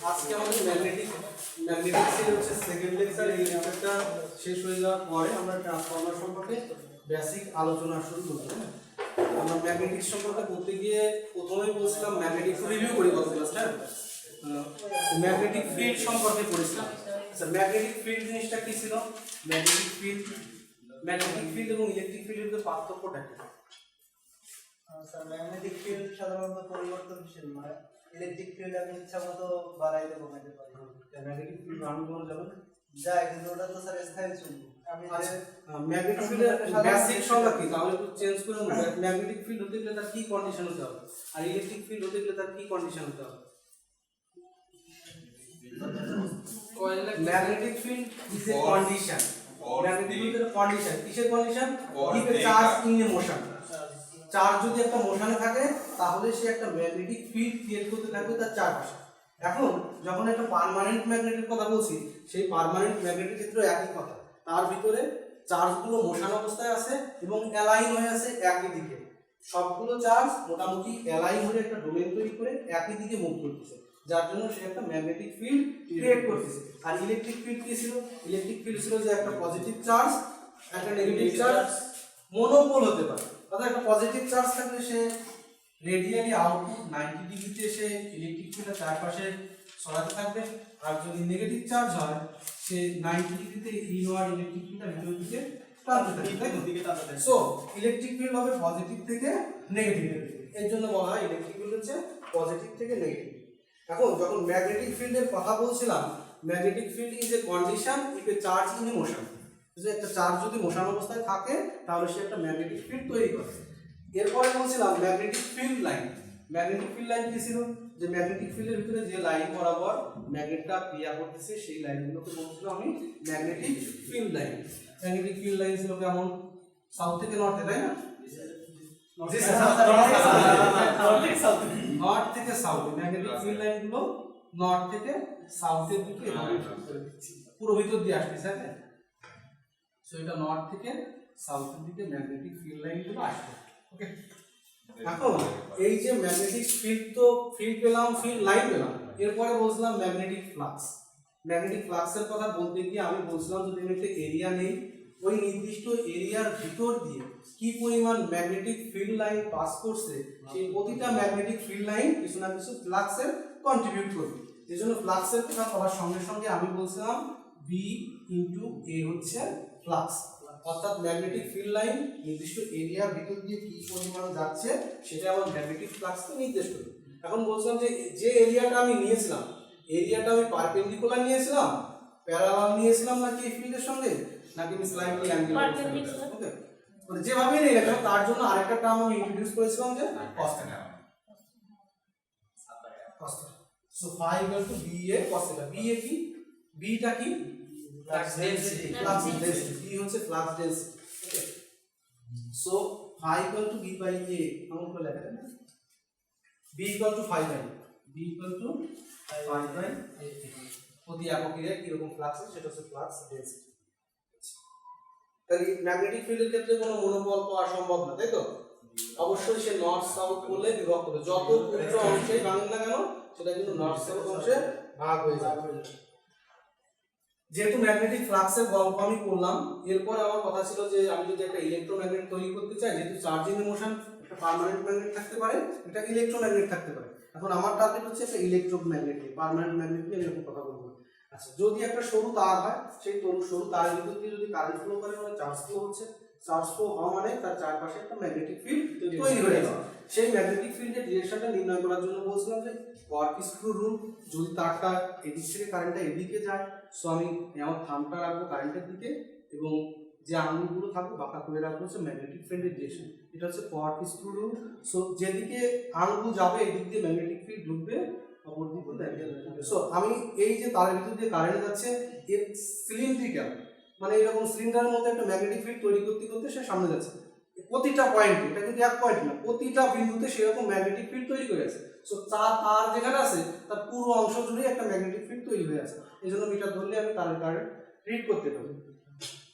আজকে আমাদের ম্যাগনেটিক্সের হচ্ছে সেকেন্ড লেকচার। এই লেকচারটা শেষ হয়ে যাওয়ার পরে আমরা ট্রান্সফরমার সম্পর্কে বেসিক আলোচনা শুরু করব। আমরা ম্যাগনেটিক্স সম্পর্কে করতে গিয়ে প্রথমেই বলছিলাম ম্যাগনেটিক রিভিউ করি গত ক্লাসটা, ম্যাগনেটিক ফিল্ড সম্পর্কে পড়েছিলাম। আচ্ছা, ম্যাগনেটিক ফিল্ড জিনিসটা কি ছিল? ম্যাগনেটিক ফিল্ড এবং ইলেকট্রিক ফিল্ডের মধ্যে পার্থক্যটা কি? স্যার, ম্যাগনেটিক ফিল্ড সাধারণত পরিবর্তনশীল নয়। ইলেকট্রিক ফিল্ড আমি ইচ্ছামতো বাড়াইতে কমাইতে পারি। ম্যাগনেটিক ফিল্ড বাড়ানো কমানো যাবে না? যায়, কিন্তু ওটা তো স্যার স্থায়ী চলবে। আমি ম্যাগনেটিক ফিল্ডের বেসিক সংজ্ঞা কি তাহলে একটু চেঞ্জ করে নেব। ম্যাগনেটিক ফিল্ড হতে গেলে তার কি কন্ডিশন হতে হবে, আর ইলেকট্রিক ফিল্ড হতে গেলে তার কি কন্ডিশন হতে হবে? Magnetic field is a condition. Magnetic ফিল্ডের কন্ডিশন কিসের condition? If A charge in a motion. Charge যদি একটা মোশনে থাকে তাহলে সে একটা ম্যাগনেটিক ফিল্ড ক্রিয়েট করতে থাকবে তার চারপাশে। এখন যখন একটা পার্মানেন্ট ম্যাগনেটের কথা বলছি, সেই পার্মানেন্ট ম্যাগনেটের ক্ষেত্রে একই কথা। তার ভিতরে চার্জগুলো মোশন অবস্থায় আছে এবং অ্যালাইন হয়ে আছে একই দিকে। সবগুলো চার্জ মোটামুটি অ্যালাইন হয়ে একটা ডোমেন তৈরি করে একই দিকে মুভ করতেছে, যার জন্য সে একটা ম্যাগনেটিক ফিল্ড ক্রিয়েট করতেছে। আর ইলেকট্রিক ফিল্ড কি ছিল? ইলেকট্রিক ফিল্ড ছিল যে একটা পজিটিভ চার্জ একটা নেগেটিভ চার্জ মনোপোল হতে পারে। অর্থাৎ একটা পজিটিভ চার্জ থাকলে সে রেডিয়ালি আউটপুট 90 ডিগ্রিতে সে ইলেকট্রিক ফিল্ডের চারপাশে সরাতে থাকবে, আর যদি নেগেটিভ চার্জ হয় সে 90 ডিগ্রিতে ইনওয়ার্ড ইলেকট্রিক ফিল্ডের ভিতর দিকে টানতে থাকবে, তাই তো? সো ইলেকট্রিক ফিল্ড হবে পজিটিভ থেকে নেগেটিভ। এর জন্য বলা হয় ইলেকট্রিক ফিল্ড হচ্ছে পজিটিভ থেকে নেগেটিভ। এখন যখন ম্যাগনেটিক ফিল্ডের কথা বলছিলাম, magnetic field is a condition if A charge in a motion. যে একটা চার্জ যদি মোশন অবস্থায় থাকে তাহলে সে একটা ম্যাগনেটিক ফিল্ড তৈরি করে। এরপরে বলছিলাম magnetic field line. Magnetic field line কি ছিল? যে ম্যাগনেটিক ফিল্ডের ভিতরে যে লাইন বরাবর ম্যাগনেটটা ক্রিয়া করতেছে সেই লাইনগুলোকে বলছিলাম আমি magnetic field line. Magnetic field line ছিল কেমন? সাউথ থেকে নর্থে, তাই না? নর্থ থেকে সাউথে ম্যাগনেটিক ফিল্ড লাইনগুলো নর্থ থেকে সাউথের দিকে পুরো ভিতর দিয়ে আসতেছে। সো এটা নর্থ থেকে সাউথের দিকে ম্যাগনেটিক ফিল্ড লাইনগুলো আসবে। ওকে, এখন এই যে ম্যাগনেটিক ফিল্ড, তো ফিল্ড পেলাম, ফিল্ড লাইন পেলাম, এরপরে বলছিলাম ম্যাগনেটিক ফ্লাক্স। ম্যাগনেটিক ফ্লাক্সের কথা বলতে গিয়ে আমি বলছিলাম যদি আমি একটা এরিয়া নেই, ওই নির্দিষ্ট এরিয়ার ভিতর দিয়ে কি পরিমাণ ম্যাগনেটিক ফিল্ড লাইন পাস করছে, সেই প্রতিটা ম্যাগনেটিক ফিল্ড লাইন কিছু না কিছু ফ্লাক্সের কন্ট্রিবিউট করবে। এই জন্য ফ্লাক্সের কথা বলার সঙ্গে সঙ্গে আমি বলছিলাম বি ইন্টু এ হচ্ছে ফ্লাক্স। অর্থাৎ ম্যাগনেটিক ফিল্ড লাইন নির্দিষ্ট এরিয়ার ভিতর দিয়ে কি পরিমাণ যাচ্ছে সেটা আমার ম্যাগনেটিক ফ্লাক্সকে নির্দেশ করবে। এখন বলছিলাম যে এরিয়াটা আমি নিয়েছিলাম, এরিয়াটা আমি পারপেন্ডিকুলার নিয়েছিলাম, প্যারালাল নিয়েছিলাম নাকি এই ফিল্ডের সঙ্গে, নাকি আমি স্লাইটলি অ্যাঙ্গুলার? ওকে, মানে যেভাবেই নিয়ে গেলাম তার জন্য আরেকটা টার্ম আমি ইন্ট্রোডিউস করেছিলাম যে cos θ। So φ = BA cos θ। BA কি? Bটা কি? Flux density. Flux density B হচ্ছে flux density. Okay, so φ = B/A আমরা করে লেখা যায় না? B = φ/A। B = φ/A। প্রতি একক এরিয়া কি রকম ফ্লাক্স আছে সেটা হচ্ছে ফ্লাক্স ডেনসিটি। তাহলে ম্যাগনেটিক ফিল্ডের ক্ষেত্রে কোনো মনোপল পাওয়া সম্ভব না, তাই তো? অবশ্যই সে নর্থ সাউথ করলে বিভক্ত হবে। যত ক্ষুদ্র অংশেই ভাঙুন না কেন সেটা কিন্তু নর্থ সাউথ অংশে ভাগ হয়ে যাবে। যেহেতু ম্যাগনেটিক ফ্লাক্সের গল্প আমি করলাম, এরপর আমার কথা ছিল যে আমি যদি একটা ইলেকট্রোম্যাগনেট তৈরি করতে চাই, যেহেতু চার্জিং মোশন একটা পার্মানেন্ট ম্যাগনেট থাকতে পারে, একটা ইলেকট্রোম্যাগনেট থাকতে পারে। এখন আমার টার্গেট হচ্ছে একটা ইলেকট্রোম্যাগনেট, পার্মানেন্ট ম্যাগনেট নিয়ে এরকম কথা বলবো। আচ্ছা, যদি একটা সরু তার হয়, সেই সরু তারের ভিতর দিয়ে যদি কারেন্ট ফ্লো করে মানে চার্জ ফ্লো হচ্ছে, চার্জ ফ্লো হওয়া মানে তার চারপাশে একটা ম্যাগনেটিক ফিল্ড তৈরি হয়ে যাবে। সেই ম্যাগনেটিক ফিল্ডের ডিরেকশনটা নির্ণয় করার জন্য বলছিলাম যে কর্কস্ক্রু রুল। যদি তারটা এদিক থেকে কারেন্টটা এদিকে যায়, সো আমি আমার থাম্বটা রাখবো কারেন্টের দিকে এবং যে আঙুলগুলো থাকবে বাঁকা করে রাখবো হচ্ছে ম্যাগনেটিক ফিল্ডের ডিরেকশন। এটা হচ্ছে কর্কস্ক্রু রুল। সো যেদিকে আঙুল যাবে এদিক দিয়ে ম্যাগনেটিক ফিল্ড ঢুকবে, অপর দিকে ঢুকবে। সো আমি এই যে তারের ভিতর দিয়ে কারেন্ট যাচ্ছে, এর সিলিন্ড্রিক্যাল মানে এরকম সিলিন্ডারের মধ্যে একটা ম্যাগনেটিক ফিল্ড তৈরি করতে করতে সে সামনে যাচ্ছে। প্রতিটা পয়েন্টে, এটা কিন্তু এক পয়েন্ট না, প্রতিটা বিন্দুতে সেরকম ম্যাগনেটিক ফিল্ড তৈরি করে আছে। সো তার যেখানে আছে তার পুরো অংশ জুড়ে একটা ম্যাগনেটিক ফিল্ড তৈরি হয়ে আছে। এই জন্য মিটার ধরলে আমি তারের কারেন্ট রিড করতে পারি।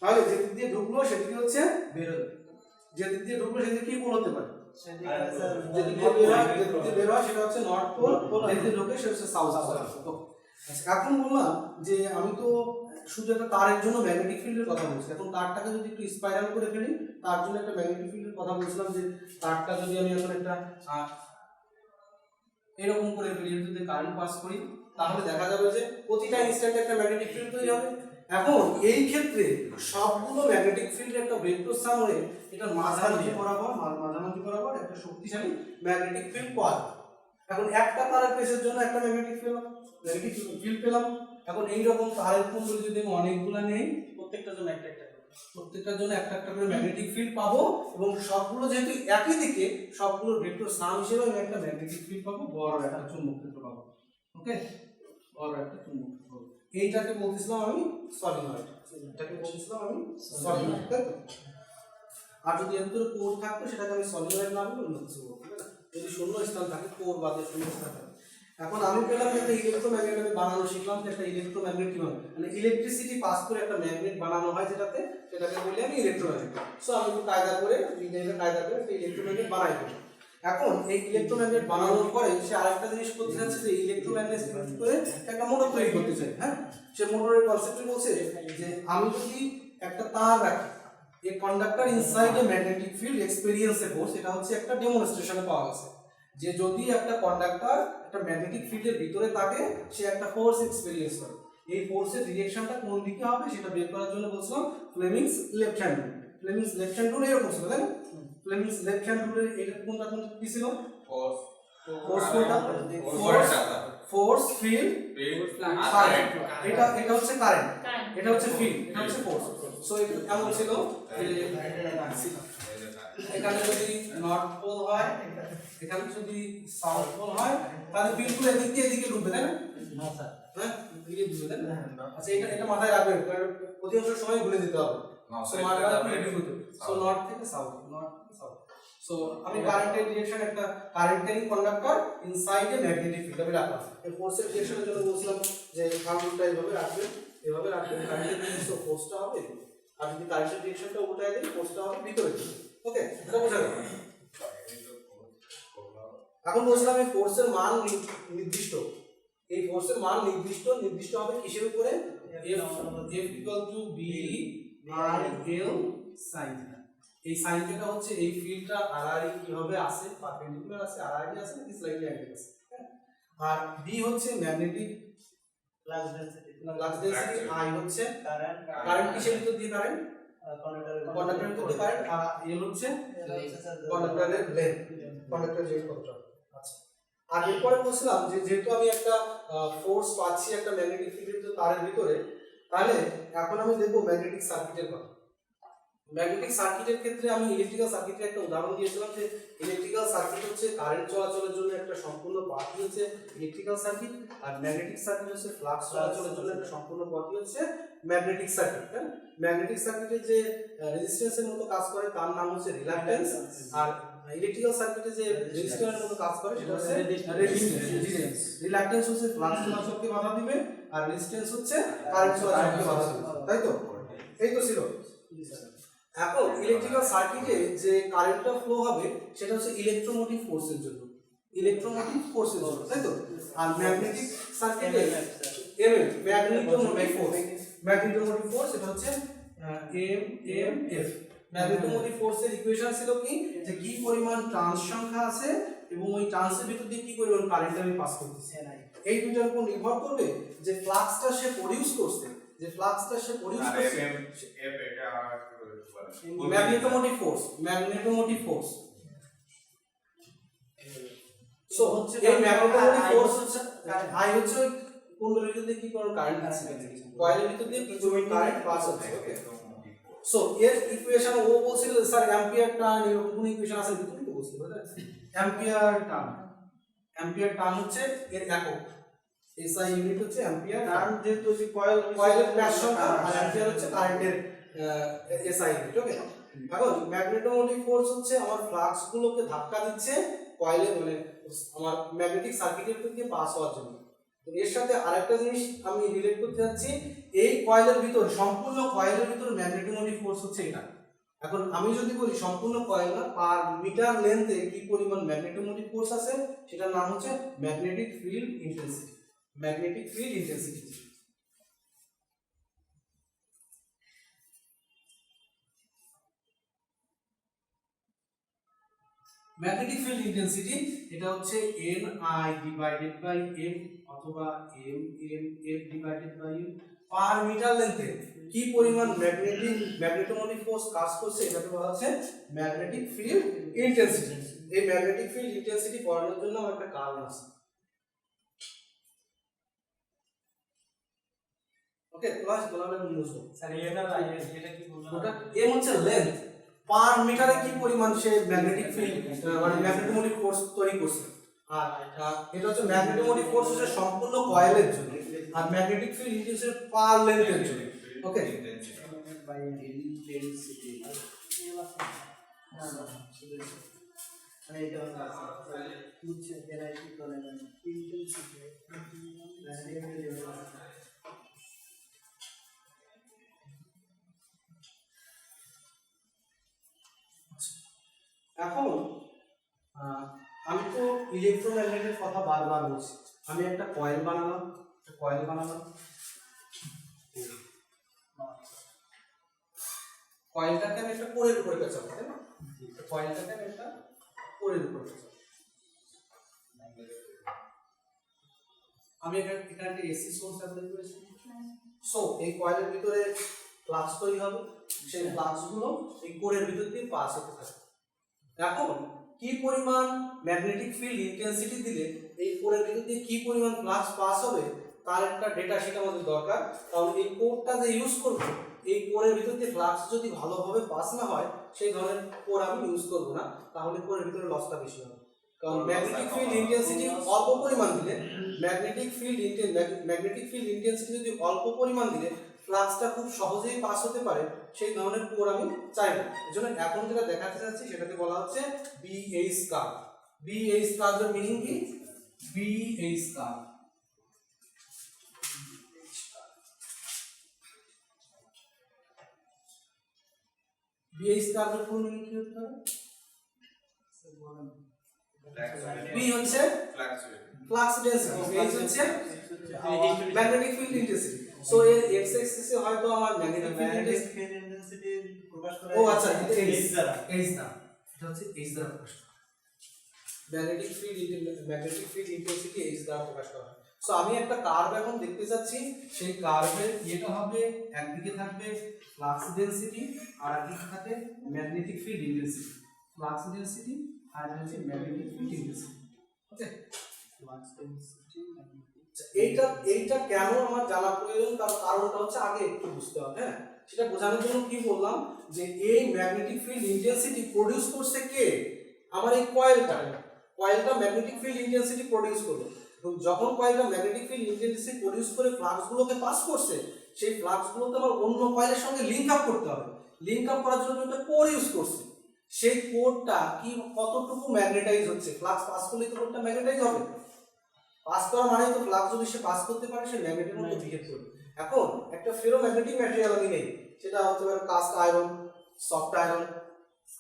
তাহলে যেদিক দিয়ে ঢুকলো সেদিকে হচ্ছে বেরোবে, যেদিক দিয়ে ঢুকলো সেদিকে কি পোল হতে পারে? যেদিক দিয়ে বের হয় সেটা হচ্ছে নর্থ পোল, যেদিক দিয়ে ঢোকে সেটা হচ্ছে সাউথ পোল। আচ্ছা, এখন বললাম যে আমি তো শুধু একটা তারের জন্য ম্যাগনেটিক ফিল্ডের কথা বলছি। এখন তারটাকে যদি একটু স্পাইরাল করে ফেলি, তার জন্য একটা ম্যাগনেটিক ফিল্ডের কথা বলছিলাম যে তারটা যদি আমি এখন একটা এরকম করে ফেলি, যদি কারেন্ট পাস করি, তাহলে দেখা যাবে যে প্রতিটা ইনস্ট্যান্টে একটা ম্যাগনেটিক ফিল্ড তৈরি হবে। এখন এই ক্ষেত্রে সবগুলো ম্যাগনেটিক ফিল্ডের একটা ভেক্টর সাম হয়ে এটা মাঝামাঝি বরাবর একটা শক্তিশালী ম্যাগনেটিক ফিল্ড পাওয়া যায়। এখন একটা তারের কেসের জন্য একটা ম্যাগনেটিক ফিল্ড পেলাম। এখন এইরকম তারের কুণ্ডলী যদি আমি অনেকগুলো নেই, প্রত্যেকটার জন্য একটা করে ম্যাগনেটিক ফিল্ড পাবো, এবং সবগুলো যেহেতু একই দিকে, সবগুলোর ভেক্টর সাম হিসেবে আমি একটা ম্যাগনেটিক ফিল্ড পাবো, বড় একটা চুম্বক ক্ষেত্র পাবো। ওকে, বড় একটা চুম্বক ক্ষেত্র। এইটাকে বলতেছিলাম আমি সলিনয়েড। তাই তো? আর যদি এর ভিতরে কোর থাকতো সেটাকে আমি সলিনয়েড না বলে অন্য কিছু বলবো, তাই না? যদি শূন্য স্থান থাকে, কোর বাদে শূন্য স্থান থাকে। এখন আমি পেলাম একটা ইলেকট্রোম্যাগনেট আমি বানানো শিখলাম, যে একটা ইলেকট্রোম্যাগনেট কিভাবে, মানে ইলেকট্রিসিটি পাস করে একটা ম্যাগনেট বানানো হয়, সেটাকে বলি আমি ইলেকট্রোম্যাগনেট। সো আমি একটু কায়দা করে সেই ইলেকট্রোম্যাগনেট বানাই দেবো। এখন এই ইলেকট্রোম্যাগনেট বানানোর পরে সে আরেকটা জিনিস করতে চাচ্ছে, যে ইলেকট্রোম্যাগনেট ইউজ করে একটা মোটর তৈরি করতে চাই। হ্যাঁ, সে মোটরের কনসেপ্টে বলছে যে আমি যদি একটা তার রাখি, a conductor inside A magnetic field experience A force, এটা হচ্ছে একটা ডেমনস্ট্রেশনে পাওয়া গেছে যে যদি একটা কন্ডাক্টর একটা ম্যাগনেটিক ফিল্ডের ভিতরে থাকে, সে একটা ফোর্স এক্সপেরিয়েন্স করে। এই ফোর্সের ডিরেকশনটা কোন দিকে হবে সেটা বের করার জন্য বলছিলাম Fleming's left hand rule. Fleming's left hand rule এরকম ছিল, তাই না? ফ্লেমিংস লেফট হ্যান্ড রুলের এটা কোনটা কি ছিল? Force field current. এটা হচ্ছে কারেন্ট, এটা হচ্ছে ফিল্ড, এটা হচ্ছে ফোর্স। সো এটা কেমন ছিল? এখানে যদি নর্থ পোল হয়, এখানে যদি সাউথ পোল হয়, তাহলে ফিল্ডগুলো এদিক দিয়ে এদিকে ঢুকবে, তাই না? না স্যার, হ্যাঁ এদিকে ঢুকবে, তাই না? আচ্ছা, এটা মাথায় রাখবেন, কারণ অধিকাংশ সময় ভুলে যেতে হবে। সো মাথায় রাখবেন এদিকে ঢুকবে। সো নর্থ থেকে সাউথ, সো আমি কারেন্টের ডিরেকশন, একটা কারেন্ট ক্যারিং কন্ডাক্টর ইনসাইড এ ম্যাগনেটিক ফিল্ড আমি রাখলাম। এই ফোর্সের ডিরেকশনের জন্য বলছিলাম যে থাম্বটা এইভাবে রাখবেন, কারেন্টের ডিরেকশন ফোর্সটা হবে, আর যদি কারেন্টের ডিরেকশনটা উল্টায় দেই, ফোর্সটা হবে ভিতরে। ওকে, এটা বোঝা গেল। এখন বলছিলাম এই ফোর্সের মান নির্দিষ্ট, এই ফোর্সের মান নির্দিষ্ট হবে কিসের উপরে? F = B আর L sin θ। এই sin θ হচ্ছে এই ফিল্ডটা RRE কিভাবে আসে, পারপেন্ডিকুলার আছে, RRE আছে নাকি স্লাইটলি অ্যাঙ্গেল আছে। আর B হচ্ছে ম্যাগনেটিক ফ্লাক্স ডেনসিটি, I হচ্ছে কারেন্ট কিসের ভিতর দিয়ে, কারেন্ট কন্ডাক্টরের ভিতর দিয়ে কারেন্ট, আর L হচ্ছে কন্ডাক্টরের লেন্থ, কন্ডাক্টর যে কতটা। আচ্ছা, আর এরপরে বলছিলাম যে যেহেতু আমি একটা ফোর্স পাচ্ছি একটা ম্যাগনেটিক ফিল্ডের তারের ভিতরে, তাহলে এখন আমি দেখব ম্যাগনেটিক সার্কিটের কথা। ম্যাগনেটিক সার্কিটের ক্ষেত্রে আমি ইলেকট্রিক্যাল সার্কিটের একটা উদাহরণ দিয়েছিলাম, যে ইলেকট্রিক্যাল সার্কিট হচ্ছে কারেন্ট চলাচলের জন্য একটা সম্পূর্ণ পথই হচ্ছে ইলেকট্রিক্যাল সার্কিট, আর ম্যাগনেটিক সার্কিট হচ্ছে ফ্লাক্স চলাচলের জন্য একটা সম্পূর্ণ পথই হচ্ছে ম্যাগনেটিক সার্কিট। হ্যাঁ, ম্যাগনেটিক সার্কিটে যে রেজিস্ট্যান্সের মতো কাজ করে তার নাম হচ্ছে রিলাক্ট্যান্স, আর ইলেকট্রিক্যাল সার্কিটে যে রেজিস্ট্যান্সের মতো কাজ করে সেটা হচ্ছে রেজিস্ট্যান্স। রিলাক্ট্যান্স হচ্ছে ফ্লাক্স চলাচলকে বাধা দিবে, আর রেজিস্ট্যান্স হচ্ছে কারেন্ট চলাচলকে বাধা দিবে, তাই তো? এই তো ছিল। এখন ইলেকট্রিক্যাল সার্কিটে যে কারেন্টটা ফ্লো হবে সেটা হচ্ছে ইলেকট্রোমোটিভ ফোর্সের জন্য, তাই তো? আর ম্যাগনেটিক সার্কিটে ম্যাগনেটোমোটিভ ফোর্স এটা হচ্ছে MMF। ম্যাগনেটোমোটিভ ফোর্সের ইকুয়েশন ছিল কি পরিমাণ ট্রান্স সংখ্যা আছে এবং ওই ট্রান্সের ভিতর দিয়ে কি পরিমাণ কারেন্ট আমি পাস করতেছি, এই দুটোর উপর নির্ভর করবে যে ফ্লাক্সটা সে প্রডিউস করছে, ম্যাগনেটোমোটিভ ফোর্স। সো এই ম্যাগনেটোমোটিভ ফোর্স হচ্ছে I হচ্ছে কুণ্ডলীর ভিতর দিয়ে কি পরিমাণ কারেন্ট আছে, কয়েলের ভিতর দিয়ে কি পরিমাণ কারেন্ট পাস হচ্ছে। ওকে, সো এর ইকুয়েশন ও বলছিল স্যার অ্যাম্পিয়ার টার্ন, এরকম কোন ইকুয়েশন আছে ভিতরে তো বলছিল, অ্যাম্পিয়ার টার্ন হচ্ছে এর একক, SI ইউনিট হচ্ছে অ্যাম্পিয়ার টার্ন, যেহেতু যে কয়েলের ব্যাস সংখ্যা, আর অ্যাম্পিয়ার হচ্ছে কারেন্টের SI ইউনিট। ওকে, এখন ম্যাগনেটোমোটিভ ফোর্স হচ্ছে আমার ফ্লাক্স গুলোকে ধাক্কা দিচ্ছে কয়েলে, মানে আমার ম্যাগনেটিক সার্কিটের ভিতর দিয়ে পাস হওয়ার জন্য। এর সাথে আরেকটা জিনিস আমি রিলেট করতে যাচ্ছি, এই কয়েলের ভিতর, সম্পূর্ণ কয়েলের ভিতর ম্যাগনেটোমোটিভ ফোর্স হচ্ছে এটা। এখন আমি যদি বলি সম্পূর্ণ কয়েল না, পার মিটার লেন্থে কি পরিমাণ ম্যাগনেটোমোটিভ ফোর্স আছে সেটার নাম হচ্ছে magnetic field intensity. Magnetic field intensity. Magnetic field intensity এটা হচ্ছে NI ডিভাইডেড বাই M অথবা MM divided by M per metre লেন্থে কি পরিমাণ ম্যাগনেটোমোটিভ ফোর্স কাজ করছে এটাকে বলা হচ্ছে ম্যাগনেটিক ফিল্ড ইন্টেন্সিটি। এই ম্যাগনেটিক ফিল্ড ইন্টেন্সিটি পড়ানোর জন্য আমার একটা কারণ আছে। ওকে ক্লাস বলালে বুঝবো স্যার এটা কি বললাম? ওটা M হচ্ছে লেন্থ, পার মিটারে কি পরিমাণ সে ম্যাগনেটিক ফিল্ড মানে ম্যাগনেটোমোটিভ ফোর্স তৈরি করছে। আর এটা হচ্ছে ম্যাগনেটোমোটিভ ফোর্স হচ্ছে সম্পূর্ণ কয়েলের জন্য, আর ম্যাগনেটিক ফিল্ড ইন্টেন্সিটি পার লেন্থের জন্য। ওকে বাই ইন্টেন্সিটি মানে এটা হচ্ছে ভ্যারাইটি করে ইন্টেন্সিটি এখন আমি তো ইলেকট্রোম্যাগনেটের কথা বারবার বলছি, আমি একটা কয়েল বানালাম, কয়েলটাকে আমি একটা কোরের উপরে পেঁচাবো, তাই না? কয়েলটাকে আমি একটা কোরের উপরে পেঁচাবো। আমি এখানে একটা এসি সোর্স অ্যাপ্লাই করেছি। সো এই কয়েলের ভিতরে ফ্লাক্স তৈরি হবে, সেই ফ্লাক্সগুলো এই কোরের ভিতর দিয়ে পাস হতে থাকে। এখন কি পরিমাণ ম্যাগনেটিক ফিল্ড ইন্টেন্সিটি দিলে এই কোরের ভিতর দিয়ে কি পরিমাণ ফ্লাক্স পাস হবে তার একটা ডেটা শিট আমাদের দরকার। কারণ এই কোরটা যে ইউজ করব, এই কোরের ভিতর দিয়ে ফ্লাক্স যদি ভালোভাবে পাস না হয় সেই ধরনের কোর আমি ইউজ করব না, তাহলে কোরের ভিতরে লসটা বেশি হবে। কারণ ম্যাগনেটিক ফিল্ড ইন্টেন্সিটি অল্প পরিমাণ দিলে ম্যাগনেটিক ফিল্ড ইন্টেন্সিটি যদি অল্প পরিমাণ দিলে ফ্লাক্সটা খুব সহজেই পাস হতে পারে, সেই ধরনের কোর আমি চাই না। এজন্য এখন যেটা দেখাতে যাচ্ছি সেটাকে বলা হচ্ছে BH কার্ভ। BH কার্ভের মিনিং কি? BH কার্ভ BH কার্ভের ফুল মিনিং কি হতে পারে? B হচ্ছে ফ্লাক্স ডেনসিটি, H হচ্ছে ম্যাগনেটিক ফিল্ড ইন্টেন্সিটি। সো এর x অ্যাক্সিস এ হয়তো আমার ম্যাগনেটিক ফিল্ড ইন্টেন্সিটি প্রকাশ করা ও আচ্ছা এটা H দ্বারা H দ্বারা, এটা হচ্ছে H দ্বারা প্রকাশ করা ম্যাগনেটিক ফিল্ড ইন্টেন্সিটি H দ্বারা প্রকাশ করা হয়। সো আমি একটা কার্ভ এখন দেখতে যাচ্ছি, সেই কার্ভের এটা হবে একদিকে থাকবে ফ্লাক্স ডেনসিটি আর একদিকে থাকবে magnetic field intensity. Flux density আর হচ্ছে magnetic field intensity. Okay flux density এইটা কেন আমার জানা প্রয়োজন, তার কারণটা হচ্ছে আগে একটু বুঝতে হবে। হ্যাঁ, সেটা বোঝানোর জন্য কি বললাম যে এই ম্যাগনেটিক ফিল্ড ইন্টেন্সিটি প্রডিউস করছে কে? আমার এই কয়েলটা ম্যাগনেটিক ফিল্ড ইন্টেন্সিটি প্রডিউস করলো। এবং যখন কয়েলটা ম্যাগনেটিক ফিল্ড ইন্টেন্সিটি প্রডিউস করে ফ্লাক্সগুলোকে পাস করছে, সেই ফ্লাক্সগুলোকে আমার অন্য কয়েলের সঙ্গে লিংক আপ করতে হবে। লিংক আপ করার জন্য একটা কোর ইউজ করছে। সেই কোরটা কি কতটুকু ম্যাগনেটাইজ হচ্ছে, ফ্লাক্স পাস করলে তো কোরটা ম্যাগনেটাইজ হবে। পাস করা মানে তো ফ্লাক্স যদি সে পাস করতে পারে সে ম্যাগনেটের মতো বিহেভ করবে। এখন একটা ফেরোম্যাগনেটিক ম্যাটেরিয়াল আমি নেই, সেটা হতে পারে কাস্ট আয়রন, সফট আয়রন,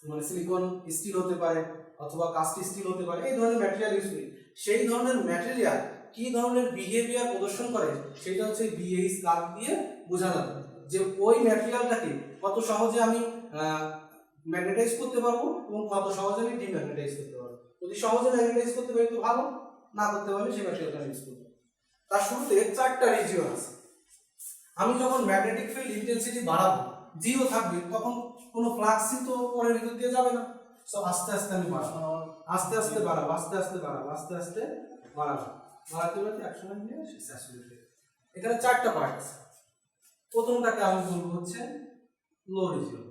মানে সিলিকন স্টিল হতে পারে অথবা কাস্ট স্টিল হতে পারে, এই ধরনের ম্যাটেরিয়াল ইউজ করি। সেই ধরনের ম্যাটেরিয়াল কি ধরনের বিহেভিয়ার প্রদর্শন করে সেটা হচ্ছে BH কার্ভ দিয়ে বোঝানো যাবে যে ওই ম্যাটেরিয়ালটাকে কত সহজে আমি ম্যাগনেটাইজ করতে পারবো এবং কত সহজে আমি ডিম্যাগনেটাইজ করতে পারবো। যদি সহজে ম্যাগনেটাইজ করতে পারি তো ভালো, না করতে পারলে সেই ম্যাটেরিয়ালটা ইউজ করবো। তার শুরুতে 4টা রিজিয়ন আছে। আমি যখন ম্যাগনেটিক ফিল্ড ইন্টেন্সিটি বাড়াবো, জিরো থাকবে, তখন কোনো ফ্লাক্সই তো পরের ভিতর দিয়ে যাবে না। সো আস্তে আস্তে আমি বাড়াবো, আস্তে আস্তে বাড়াবো, বাড়াতে একসময় গিয়ে স্যাচুরেটেড। এখানে 4টা পার্ট আছে। প্রথমটাকে আমি বলবো হচ্ছে লো রিজিয়ন।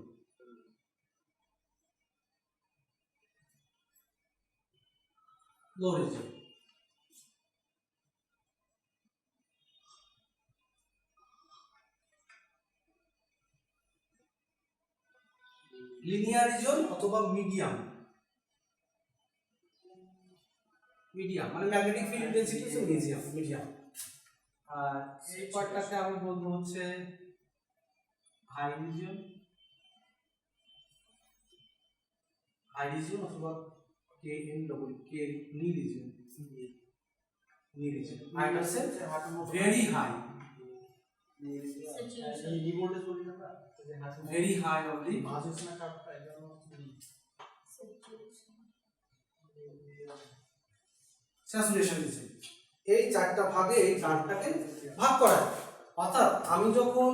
লিনিয়ার রিজন অথবা মিডিয়াম মানে ম্যাগনেটিক ফিল্ড ইন্টেন্সিটি হচ্ছে মিডিয়াম। আর এই পার্টটাকে আমি বলবো হচ্ছে হাই রিজন অথবা কে নি রিজন। নি রিজন আর এটা হচ্ছে very high very high of the saturation reason. এই চারটা ভাগে এই কার্ভটাকে ভাগ করা হয়। অর্থাৎ আমি যখন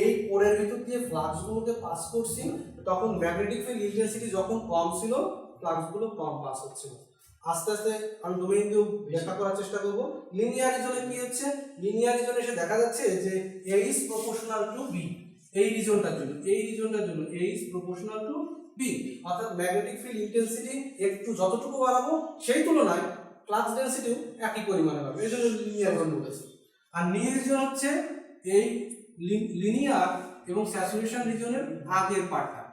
এই কোরের ভিতর দিয়ে ফ্লাক্সগুলোকে পাস করছি তখন ম্যাগনেটিক ফিল্ড ইন্টেন্সিটি যখন কম ছিল ফ্লাক্সগুলো কম পাস হচ্ছিল। আস্তে আস্তে আমি ডোমেইন দিয়েও ব্যাখ্যা করার চেষ্টা করব। লিনিয়ার রিজনে কি হচ্ছে, লিনিয়ার রিজনে এসে দেখা যাচ্ছে যে A is proportional to B এই রিজনটার জন্য A is proportional to B, অর্থাৎ ম্যাগনেটিক ফিল্ড ইন্টেন্সিটি একটু যতটুকু বাড়াবো সেই তুলনায় ফ্লাক্স ডেনসিটিও একই পরিমাণে বাড়বে, এই জন্য লিনিয়ার রিজন বলেছে। আর নি রিজন হচ্ছে এই লিনিয়ার এবং স্যাচুরেশন রিজনের আগের পার্টটা,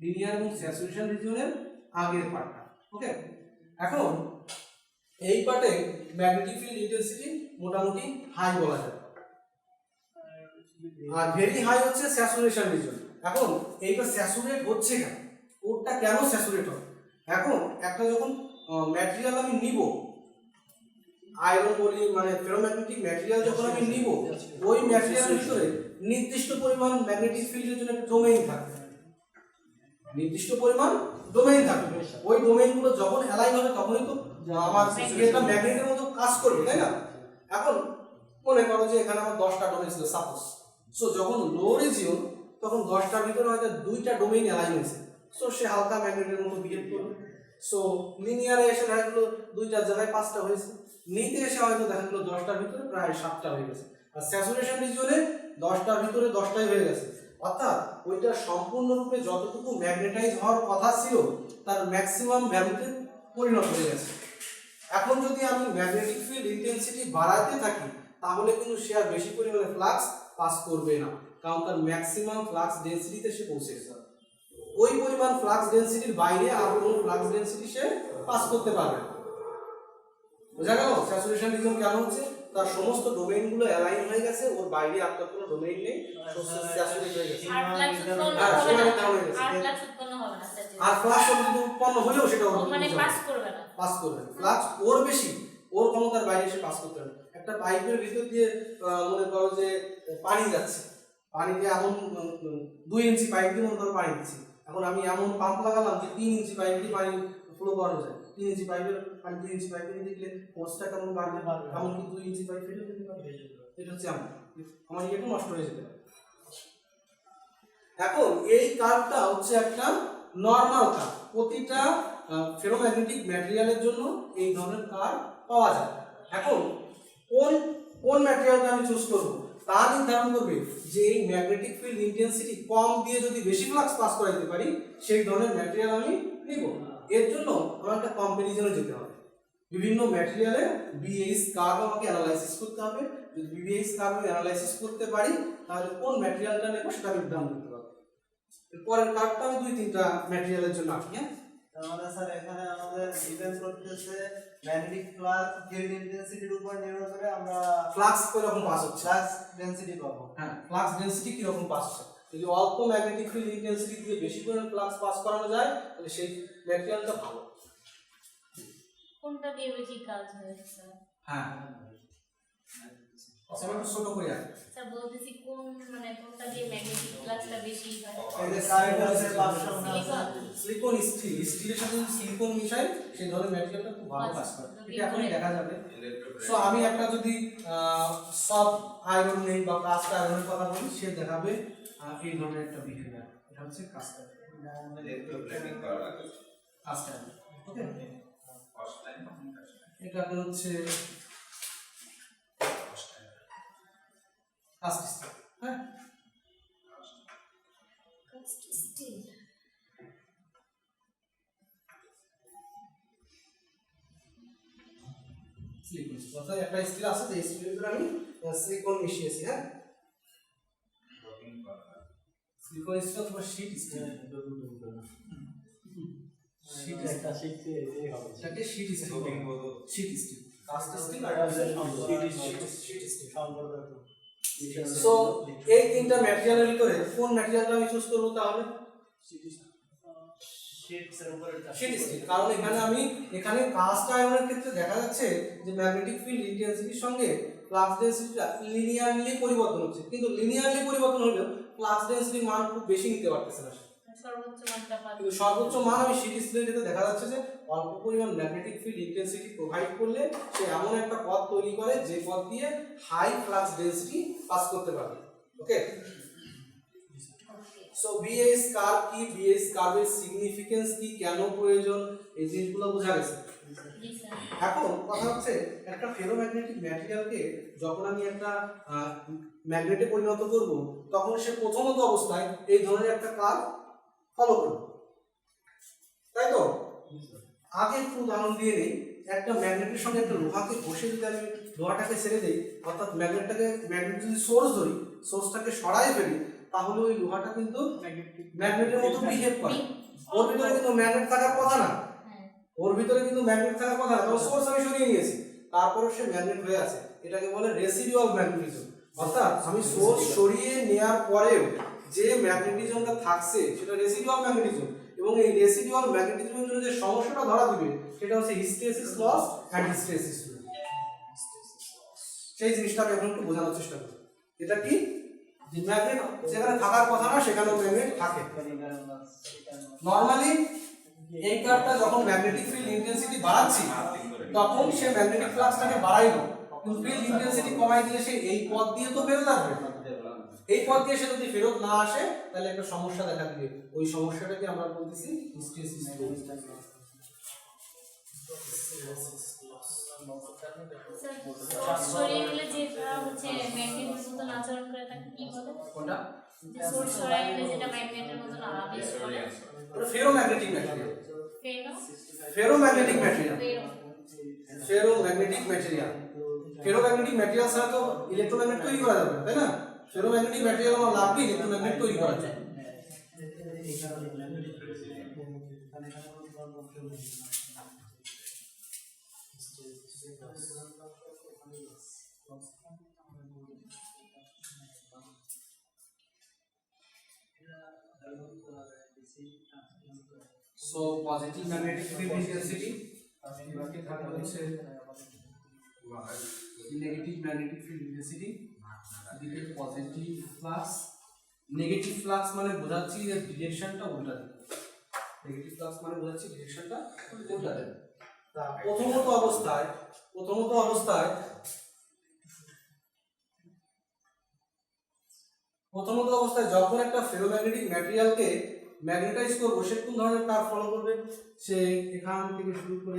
লিনিয়ার এবং স্যাচুরেশন রিজনের আগের পার্টটা। ওকে, এখন এই পার্টে ম্যাগনেটিক ফিল্ড ইন্টেন্সিটি মোটামুটি হাই বলা যায়, আর ভেরি হাই হচ্ছে স্যাচুরেশন রিজন। এখন এইটা স্যাচুরেট হচ্ছে কেন, ওটা কেন স্যাচুরেট হয়? এখন একটা যখন ম্যাটেরিয়াল আমি নিব, আয়রন বলি মানে ফেরোম্যাগনেটিক ম্যাটেরিয়াল যখন আমি নিব, ওই ম্যাটেরিয়ালের ভিতরে নির্দিষ্ট পরিমাণ ম্যাগনেটিক ফিল্ডের জন্য একটা ডোমেইন থাকবে, নির্দিষ্ট পরিমাণ ডোমেইন থাকবে। ওই ডোমেইনগুলো যখন অ্যালাইন হবে তখনই তো আমার এটা ম্যাগনেটের মতো কাজ করবে, তাই না? এখন মনে করো যে এখানে আমার 10টা ডোমেইন ছিল সাপোজ, সো যখন লো রিজিয়ন তখন 10টার ভিতরে হয়তো 2টা ডোমেইন অ্যালাইন হয়েছে, সো সে হালকা ম্যাগনেটের মতো বিহেভ করবে। সো লিনিয়ারে এসে দেখা গেলো 2টার জায়গায় 5টা হয়েছে, নিতে এসে হয়তো দেখা গেলো 10টার ভিতরে প্রায় 7টা হয়ে গেছে। আর স্যাচুরেশন রিজিয়নে 10টার ভিতরে 10টাই হয়ে গেছে, অর্থাৎ ওইটা সম্পূর্ণরূপে যতটুকু ম্যাগনেটাইজ হওয়ার কথা ছিল তার ম্যাক্সিমাম ভ্যালুতে পরিণত হয়ে গেছে। এখন যদি আমি ম্যাগনেটিক ফিল্ড ইন্টেন্সিটি বাড়াতে থাকি তাহলে কিন্তু সে আর বেশি পরিমাণে ফ্লাক্স পাস করবে না, কারণ তার ম্যাক্সিমাম ফ্লাক্স ডেনসিটিতে সে পৌঁছে গেছে। ওই পরিমাণ ফ্লাক্স ডেনসিটির বাইরে আর কোনো ফ্লাক্স ডেনসিটি সে পাস করতে পারবে না। বোঝা গেল স্যাচুরেশন রিজন কেন হচ্ছে? তার সমস্ত ডোমেইনগুলো অ্যালাইন হয়ে গেছে, ওর বাইরে আর কোনো ডোমেইন নেই, স্যাচুরেট হয়ে গেছে। আর ফ্লাক্স উৎপন্ন হলেও সেটা মানে পাস করবে না, পাস করবে না। ফ্লাক্স ওর বেশি, ওর ক্ষমতার বাইরে এসে পাস করতে পারবে। একটা পাইপের ভিতর দিয়ে মনে করো যে পানি যাচ্ছে, পানি দিয়ে এমন 2 ইঞ্চি পাইপ দিয়ে মনে করো পানি দিচ্ছি, এখন আমি এমন পাম্প লাগালাম যে 3 ইঞ্চি পাইপ দিয়ে পানি ফ্লো করানো যায়। 3 ইঞ্চি পাইপের পানি 2 ইঞ্চি পাইপে দিলে ফোর্সটা কেমন বাড়বে, এমনকি 2 ইঞ্চি পাইপ ফেলে যেতে পারবে। এটা হচ্ছে আমার ইয়েটা নষ্ট হয়ে যেতে পারে। এখন এই কার্ভটা হচ্ছে একটা নরমাল কার্ভ, প্রতিটা ফেরোম্যাগনেটিক ম্যাটেরিয়ালের জন্য এই ধরনের কার্ভ পাওয়া যায়। এখন কোন ম্যাটেরিয়ালটা আমি চুজ করব তা নির্ধারণ করবে যে এই ম্যাগনেটিক ফিল্ড ইন্টেন্সিটি কম দিয়ে যদি বেশি ফ্লাক্স পাস করাইতে পারি সেই ধরনের ম্যাটেরিয়াল আমি নিব। এর জন্য আমার একটা কম্পারিজনে যেতে হবে, বিভিন্ন ম্যাটেরিয়ালে বিএইচ কার্ভ আমাকে অ্যানালাইসিস করতে হবে। যদি বিএইচ কার্ভ আমি অ্যানালাইসিস করতে পারি তাহলে কোন ম্যাটেরিয়ালটা নেব সেটা আমি নির্ধারণ করতে পারবো। পরের কার্ভটা আমি 2-3টা ম্যাটেরিয়ালের জন্য আঁকি। হ্যাঁ, তাহলে স্যার এখানে আমাদের ডিপেন্ড করতেছে ম্যাগনেটিক ফিল্ড ইন্টেন্সিটির উপর নির্ভর করে আমরা ফ্লাক্স কিরকম পাস হচ্ছে, ফ্লাক্স ডেনসিটি পাবো। হ্যাঁ, ফ্লাক্স ডেনসিটি কিরকম পাস হচ্ছে। যদি অল্প ম্যাগনেটিক ফিল্ড ইন্টেন্সিটি দিয়ে বেশি করে ফ্লাক্স পাস করানো যায় তাহলে সেই ম্যাটেরিয়ালটা ভালো। কোনটা দিয়ে বেশি কাজ হয় স্যার? হ্যাঁ, আচ্ছা আমি ছোট করে আঁকি। স্যার বলতেছি কোন মানে কোনটা দিয়ে ম্যাগনেটিক ফ্লাক্সটা বেশি হয়? এই যে কারেন্ট আছে 500 সিলিকন স্টিলের সাথে যদি সিলিকন মিশাই সেই ধরনের ম্যাটেরিয়ালটা খুব ভালো কাজ করে, এটা এখনই দেখা যাবে। সো আমি একটা যদি সব আয়রন নেই বা কাস্ট আয়রনের কথা বলি সে দেখাবে এই ধরনের একটা বিহেভিয়ার, এটা হচ্ছে কাস্ট আয়রন। কাস্ট আয়রন, ওকে, এটা হচ্ছে কাস্ট স্টিল। হ্যাঁ, স্টিল সিলিকন অর্থাৎ একটা স্টিল আছে, যে স্টিলের ভিতরে আমি সিলিকন মিশিয়েছি। হ্যাঁ, সিলিকন স্টিল অথবা শীট স্টিল, শীট একটা শিখতে এই হবে, এটাকে শীট স্টিল বলে। শীট স্টিল, কাস্ট স্টিল আর শীট স্টিল সম্পর্ক। সো এই তিনটা ম্যাটেরিয়ালের ভিতরে কোন ম্যাটেরিয়ালটা আমি চুজ করব? তাহলে শীটস এর উপরে শীট স্টিল, কারণ এখানে কাস্ট আয়রনের ক্ষেত্রে দেখা যাচ্ছে যে ম্যাগনেটিক ফিল্ড ইন্টেন্সিটির সঙ্গে ফ্লাক্স ডেনসিটিটা লিনিয়ারলি পরিবর্তন হচ্ছে, কিন্তু লিনিয়ারলি পরিবর্তন হলেও ফ্লাক্স ডেনসিটির মান খুব বেশি নিতে পারতেছে না, সর্বোচ্চ মানটা পাচ্ছি। কিন্তু সর্বোচ্চ মান আমি শীট স্টিলের ক্ষেত্রে দেখা যাচ্ছে যে অল্প পরিমাণ ম্যাগনেটিক ফিল্ড ইন্টেন্সিটি প্রোভাইড করলে সে এমন একটা পথ তৈরি করে যে পথ দিয়ে হাই ফ্লাক্স ডেনসিটি পাস করতে পারবে। ওকে, সো বিএস কার্ভ কি, বিএস কার্ভের সিগনিফিকেন্স কি, কেন প্রয়োজন, এই জিনিসগুলো বোঝা গেছে। জি স্যার। এখন কথা হচ্ছে একটা ফেরোম্যাগনেটিক ম্যাটেরিয়ালকে যখন আমি একটা ম্যাগনেটে পরিণত করব তখন সে প্রথমত অবস্থায় এই ধরনের একটা কার্ভ ফলো করবে, তাই তো? আগে একটু উদাহরণ দিয়ে নেই, একটা ম্যাগনেটের সঙ্গে একটা লোহাকে ঘষে যদি আমি লোহাটাকে ছেড়ে দিই, অর্থাৎ ম্যাগনেট যদি সোর্স ধরি, সোর্সটাকে সরাই ফেলি, তাহলে ওই লোহাটা কিন্তু ম্যাগনেটের মতো বিহেভ করে। ওর ভিতরে কিন্তু ম্যাগনেট থাকার কথা না, ওর ভিতরে কিন্তু ম্যাগনেট থাকার কথা না, তবে সোর্স আমি সরিয়ে নিয়েছি, তারপরে সে ম্যাগনেট হয়ে আছে। এটাকে বলে রেসিডুয়াল ম্যাগনেটিজম, অর্থাৎ আমি সোর্স সরিয়ে নেওয়ার পরেও যে ম্যাগনেটিজমটা থাকছে সেটা রেসিডুয়াল ম্যাগনেটিজম, এবং এই রেসিডুয়াল ম্যাগনেটিজমের জন্য যে সমস্যাটা ধরা দিবে সেটা হচ্ছে hysteresis loss and hysteresis loss. সেই জিনিসটা আমি এখন একটু বোঝানোর চেষ্টা করি। এটা কি, যে ম্যাগনেট যেখানে থাকার কথা না সেখানে ম্যাগনেট থাকে। নরমালি এই কার্ভটা যখন ম্যাগনেটিক ফিল্ড ইন্টেন্সিটি বাড়াচ্ছি তখন সে ম্যাগনেটিক ফ্লাক্সটাকে বাড়াইলো, কিন্তু ফিল্ড ইন্টেন্সিটি কমাই দিলে সে এই পথ দিয়ে তো ফেরত আসবে, এই পথ দিয়ে সে যদি ফেরত না আসে তাহলে একটা সমস্যা দেখা দিবে, ওই সমস্যাটাকে আমরা বলতেছি হিস্টেরেসিস লস। সোর্স সরিয়ে গেলে যেটা হচ্ছে ম্যাগনেটের মতন আচরণ করে তাকে কি বলে? কোনটা? সোর্স সরিয়ে গেলে যেটা ম্যাগনেটের মতন আবেশ করে, ওটা ফেরোম্যাগনেটিক ম্যাটেরিয়াল। ফেনো ferromagnetic material, ferro ferromagnetic material. Ferromagnetic material ছাড়া তো ইলেকট্রোম্যাগনেট তৈরি করা যাবে না, তাই না? ফেরোম্যাগনেটিক ম্যাটেরিয়াল আমার লাগবে ইলেকট্রোম্যাগনেট তৈরি করার জন্য। So positive magnetic field intensity এবারে থাকবে হচ্ছে নেগেটিভ ম্যাগনেটিক ফিল্ড ইন্টেন্সিটি, এদিকে পজিটিভ ফ্লাক্স। নেগেটিভ ফ্লাক্স মানে বোঝাচ্ছি যে ডিরেকশনটা উল্টা দিকে, নেগেটিভ ফ্লাক্স মানে বোঝাচ্ছি ডিরেকশনটা উল্টা দিকে। তা প্রথমত অবস্থায় যখন একটা ফেরোম্যাগনেটিক ম্যাটেরিয়ালকে ম্যাগনেটাইজ করবো সে কোন ধরনের কার্ভ ফলো করবে? সে এখান থেকে শুরু করে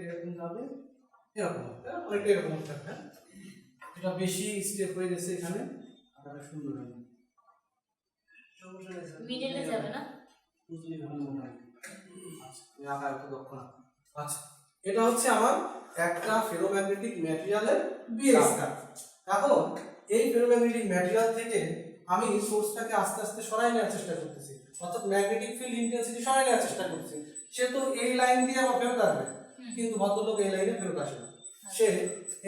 এরকম যাবে, এরকম অনেকটা এরকম থাকবে। এটা বেশি স্টেপ হয়ে গেছে এখানে, আকারটা সুন্দর হবে, মিডলে যাবে না? আকার একটু দক্ষ না। আচ্ছা, এটা হচ্ছে আমার একটা ফেরোম্যাগনেটিক ম্যাটেরিয়ালের বিএস কার্ভ। এখন এই ফেরোম্যাগনেটিক ম্যাটেরিয়াল থেকে আমি সোর্সটাকে আস্তে আস্তে সরাই নেওয়ার চেষ্টা করতেছি, অর্থাৎ ম্যাগনেটিক ফিল্ড ইন্টেন্সিটি সরাই নেওয়ার চেষ্টা করতেছি। সে তো এই লাইন দিয়ে আবার ফেরত আসবে, কিন্তু ভদ্রলোক এই লাইনে ফেরত আসে না, সে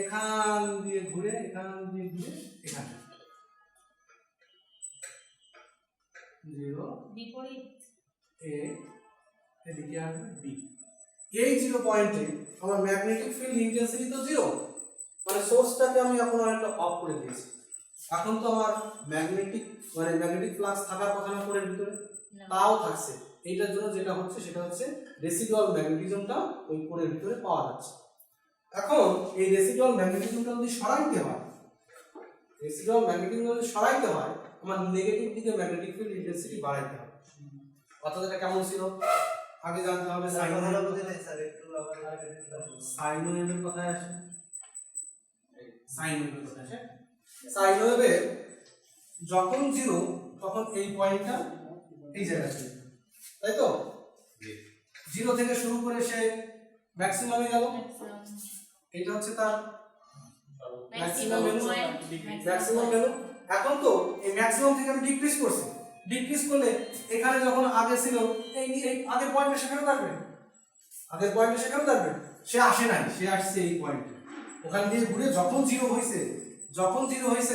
এখান দিয়ে ঘুরে এখানে 0 বিপরীত এ এদিকে আসবে বি। এই 0 পয়েন্টে আমার ম্যাগনেটিক ফিল্ড ইন্টেন্সিটি তো 0, মানে সোর্সটাকে আমি এখন আরেকটা অফ করে দিয়েছি। এখন তো আমার ম্যাগনেটিক ফ্লাক্স থাকার কথা না কোরের ভিতরে, তাও থাকছে। এইটার জন্য যেটা হচ্ছে সেটা হচ্ছে রেসিডুয়াল ম্যাগনেটিজমটা ওই কোরের ভিতরে পাওয়া যাচ্ছে। এখন এই রেসিডুয়াল ম্যাগনেটিজমটা যদি সরাইতে হয় আমার নেগেটিভ দিকে ম্যাগনেটিক ফিল্ড ইন্টেন্সিটি বাড়াইতে হবে। অর্থাৎ এটা কেমন ছিল আগে জানতে হবে। সাইন ওয়েভের কথায় আসে, সাইন ওয়েভে যখন 0 তখন এই পয়েন্টটা এই জায়গায় ছিল, তাই তো? 0 থেকে শুরু করে সে ম্যাক্সিমামে গেল, এটা হচ্ছে তার ম্যাক্সিমাম ভ্যালু। এখন তো এই ম্যাক্সিমাম থেকে আমি ডিক্রিজ করলে এখানে যখন আগে ছিল এই আগের পয়েন্টে সে ফেরত আসবে, সে আসে নাই, সে আসছে এই পয়েন্টে। ওখান দিয়ে ঘুরে যখন 0 হয়েছে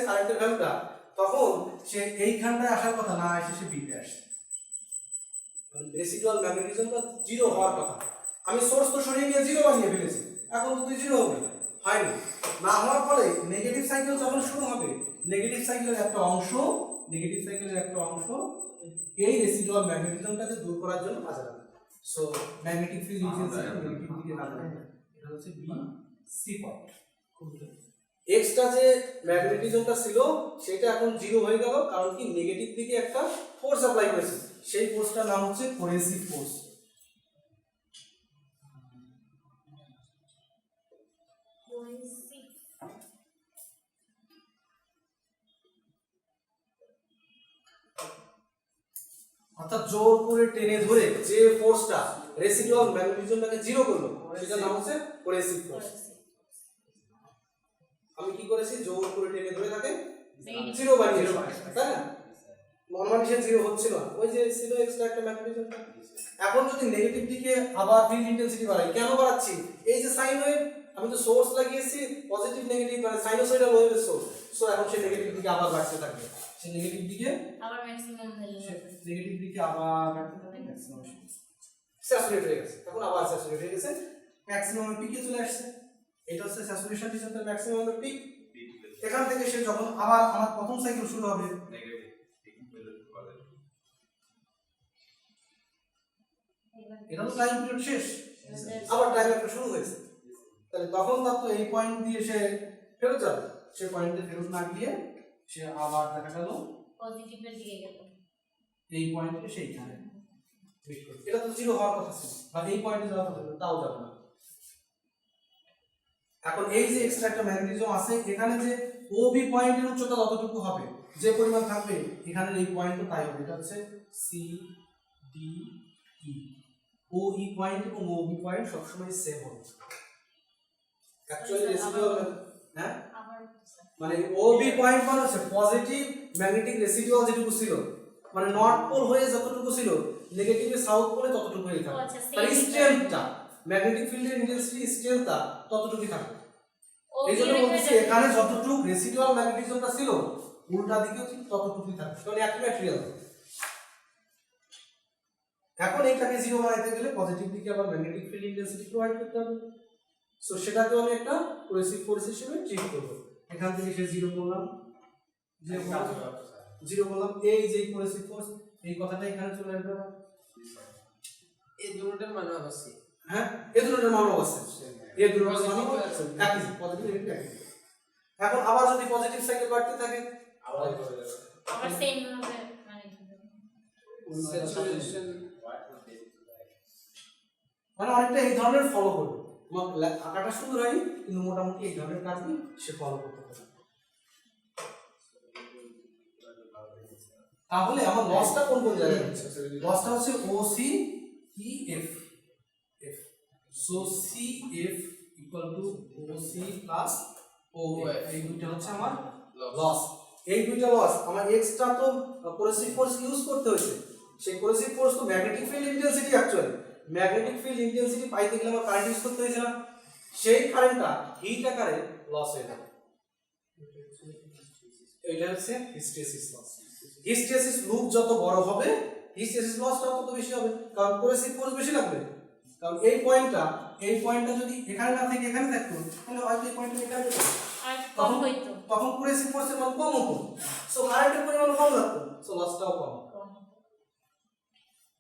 কারেন্টের ভ্যালুটা, তখন সে এইখানটায় আসার কথা না, এসে সে বিতে আসে। রেসিডুয়াল ম্যাগনেটিজমটা জিরো হওয়ার কথা। আমি সোর্স তো সরিয়ে নিয়ে জিরো বানিয়ে ফেলেছি, এখন তো জিরো হবে, হয়নি। না হওয়ার ফলে নেগেটিভ সাইকেল যখন শুরু হবে, নেগেটিভ সাইকেলের একটা অংশ এই রেসিডুয়াল ম্যাগনেটিজমটাকে দূর করার জন্য কাজে লাগে। So magnetic field intensity negative দিকে কাজে লাগে, এটা হচ্ছে বি সি পয়েন্ট। এক্সট্রা যে ম্যাগনেটিজমটা ছিল সেটা এখন জিরো হয়ে গেল, কারণ কি নেগেটিভ দিকে একটা ফোর্স অ্যাপ্লাই করেছে, সেই ফোর্সটার নাম হচ্ছে কোহেসিভ ফোর্স। অর্থাৎ জোর করে টেনে ধরে যে ফোর্সটা রেসিডুয়াল ম্যাগনেটিজমটাকে জিরো করলো সেটার নাম হচ্ছে কোহেসিভ ফোর্স। আমি কি করেছি, জোর করে টেনে ধরে তাকে জিরো বানিয়ে দিয়েছি, তাই না? নরমালি সে জিরো হচ্ছিল না, ওই যে ছিল এক্সট্রা একটা ম্যাগনেটিজম। এখন যদি নেগেটিভ দিকে আবার ফিল্ড ইন্টেন্সিটি বাড়াই, কেন বাড়াচ্ছি? এই যে সাইন ওয়েভ, আমি তো সোর্স লাগিয়েছি পজিটিভ নেগেটিভ মানে সাইনোসয়েডাল ওয়েভের সোর্স, সো এখন সে নেগেটিভ দিকে আবার বাড়তে থাকবে, সে নেগেটিভ দিকে আবার ম্যাক্সিমাম ভ্যালু নেগেটিভ দিকে আবার বাড়তে থাকবে, ম্যাক্সিমাম স্যাচুরেট হয়ে গেছে, এখন আবার স্যাচুরেট হয়ে গেছে, ম্যাক্সিমামের পিকে চলে আসছে। এটা হচ্ছে স্যাচুরেশন ডিসেন্টের ম্যাক্সিমামের পিক। এখান থেকে সে যখন আবার আমার প্রথম সাইকেল শুরু হবে, এটা তো টাইম পিরিয়ড শেষ, আবার টাইম একটা শুরু হয়েছে, তাহলে তখন তার তো এই পয়েন্ট দিয়ে সে ফেরত যাবে, সে পয়েন্টে ফেরত না গিয়ে সে আবার দেখা গেল পজিটিভের দিকে গেল, এই পয়েন্টে সেইখানে হিট করবে। এটা তো জিরো হওয়ার কথা ছিল, বা এই পয়েন্টে যাওয়ার কথা ছিল, তাও যাবে না। এখন এই যে এক্সট্রা একটা ম্যাগনেটিজম আছে, এখানে যে ও বি পয়েন্টের উচ্চতা যতটুকু হবে, যে পরিমাণ থাকবে এখানে এই পয়েন্টও তাই হবে, এটা হচ্ছে সি ডি ই। ও ই পয়েন্ট এবং ও বি পয়েন্ট সবসময় সেম হবে। অ্যাকচুয়ালি রেসিডুয়াল, হ্যাঁ, মানে ও বি পয়েন্ট মানে হচ্ছে পজিটিভ ম্যাগনেটিক রেসিডুয়াল যেটুকু ছিল, মানে নর্থ পোল হয়ে যতটুকু ছিল, নেগেটিভে সাউথ পোলে ততটুকু হয়ে থাকবে, তাই স্ট্রেংথটা ম্যাগনেটিক ফিল্ডের ইন্টেন্সিটি স্ট্রেংথটা ততটুকুই থাকবে। এই জন্য বলতেছি এখানে যতটুকু রেসিডুয়াল ম্যাগনেটিজমটা ছিল উল্টা দিকেও ঠিক ততটুকুই থাকবে, কারণ একই ম্যাটেরিয়াল। এখন এইটাকে জিরো বানাইতে গেলে পজিটিভ দিকে আবার ম্যাগনেটিক ফিল্ড ইন্টেন্সিটি প্রোভাইড করতে হবে, সো সেটাকেও আমি একটা কোহেসিভ ফোর্স হিসেবে ট্রিট করব। এখান থেকে সে জিরো করলাম, জিরো করলাম, এই যে কোহেসিভ ফোর্স, এই কথাটা এখানে চলে আসবে, এই দুটোটার মানে অবশ্যই, হ্যাঁ, এই দুটোটার মান অবশ্যই, এই দুটোটার মান একই, পজিটিভ নেগেটিভ একই। এখন আবার যদি পজিটিভ সাইকেল বাড়তে থাকে, আবার সেম হবে, স্যাচুরেশন মানে অনেকটা এই ধরনের ফলো করবে। তোমার আঁকাটা সুন্দর হয়নি, কিন্তু মোটামুটি এই ধরনের কাজই সে ফলো করতে পারে। তাহলে আমার লসটা কোন কোন জায়গায় হচ্ছে? লসটা হচ্ছে O C E F F, so C F equal to O C plus O F, এই দুইটা হচ্ছে আমার লস। এই দুইটা লস আমার এক্সট্রা তো কোহেসিভ ফোর্স ইউজ করতে হয়েছে, সেই কোহেসিভ ফোর্স তো magnetic field intensity, actually magnetic field intensity পাইতে গেলে আমার কারেন্ট ইউজ করতে হয়েছে না, সেই কারেন্টটা হিট আকারে লস হয়ে যাবে। এইটা হচ্ছে হিস্টেসিস লস। হিস্টেসিস লুপ যত বড় হবে হিস্টেসিস লসটাও তত বেশি হবে, কারণ কোহেসিভ ফোর্স বেশি লাগবে। কারণ এই পয়েন্টটা যদি এখানে না থেকে এখানে থাকতো, তাহলে হয়তো এই পয়েন্টটা এখানে যেত, আর কম হইতো, তখন কোহেসিভ ফোর্সের মান কম হতো, সো কারেন্টের পরিমাণ কম লাগতো, সো লসটাও কম।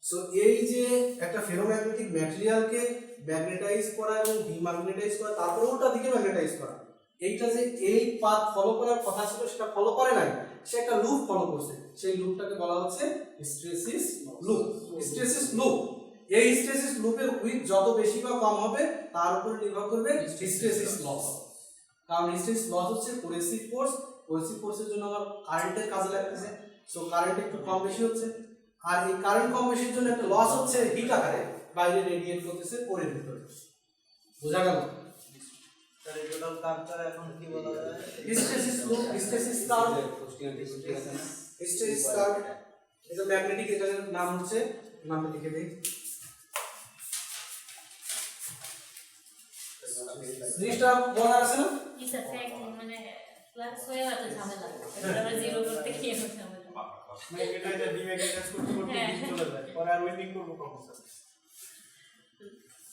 সো এই যে একটা ফেরোম্যাগনেটিক ম্যাটেরিয়ালকে ম্যাগনেটাইজ করা এবং ডিম্যাগনেটাইজ করা, তারপরে ওটা দিকে ম্যাগনেটাইজ করা, এইটা যে এই পাথ ফলো করার কথা ছিল সেটা ফলো করে নাই, সে একটা লুপ ফলো করছে, সেই লুপটাকে বলা হচ্ছে হিস্টেসিস লুপ। হিস্টেসিস লুপ, এই হিস্টেসিস লুপের উইথ যত বেশি বা কম হবে তার উপর নির্ভর করবে হিস্টেসিস লস। কারণ হিস্টেসিস লস হচ্ছে কোহেসিভ ফোর্স, কোহেসিভ ফোর্সের জন্য আমার কারেন্টের কাজে লাগতেছে, সো কারেন্ট একটু কম বেশি হচ্ছে, আর এই কারেন্ট কম বেশির জন্য একটা লস হচ্ছে হিট আকারে বাইরে রেডিয়েট করতেছে কোরের ভিতরে। বোঝা গেল? তাহলে টোটাল কার্ভটা এখন কি বলা যায়? হিস্টেসিস লুপ, হিস্টেসিস কার্ভ, হিস্টেসিস কার্ভ, এটা ম্যাগনেটিক, এটার নাম হচ্ছে, নামটা লিখে দেই, জিনিসটা বলা আছে না? ইস এফেক্ট, মানে প্লাস হয়ে এত ঝামেলা, এটা আবার জিরো করতে গিয়ে ঝামেলা। ম্যাগনেটাইজার ডিম্যাগনেটাইজ করতে করতে হ্যাঁ। দিন চলে যায় পরে আর ওয়েল্ডিং করবো কখন স্যার?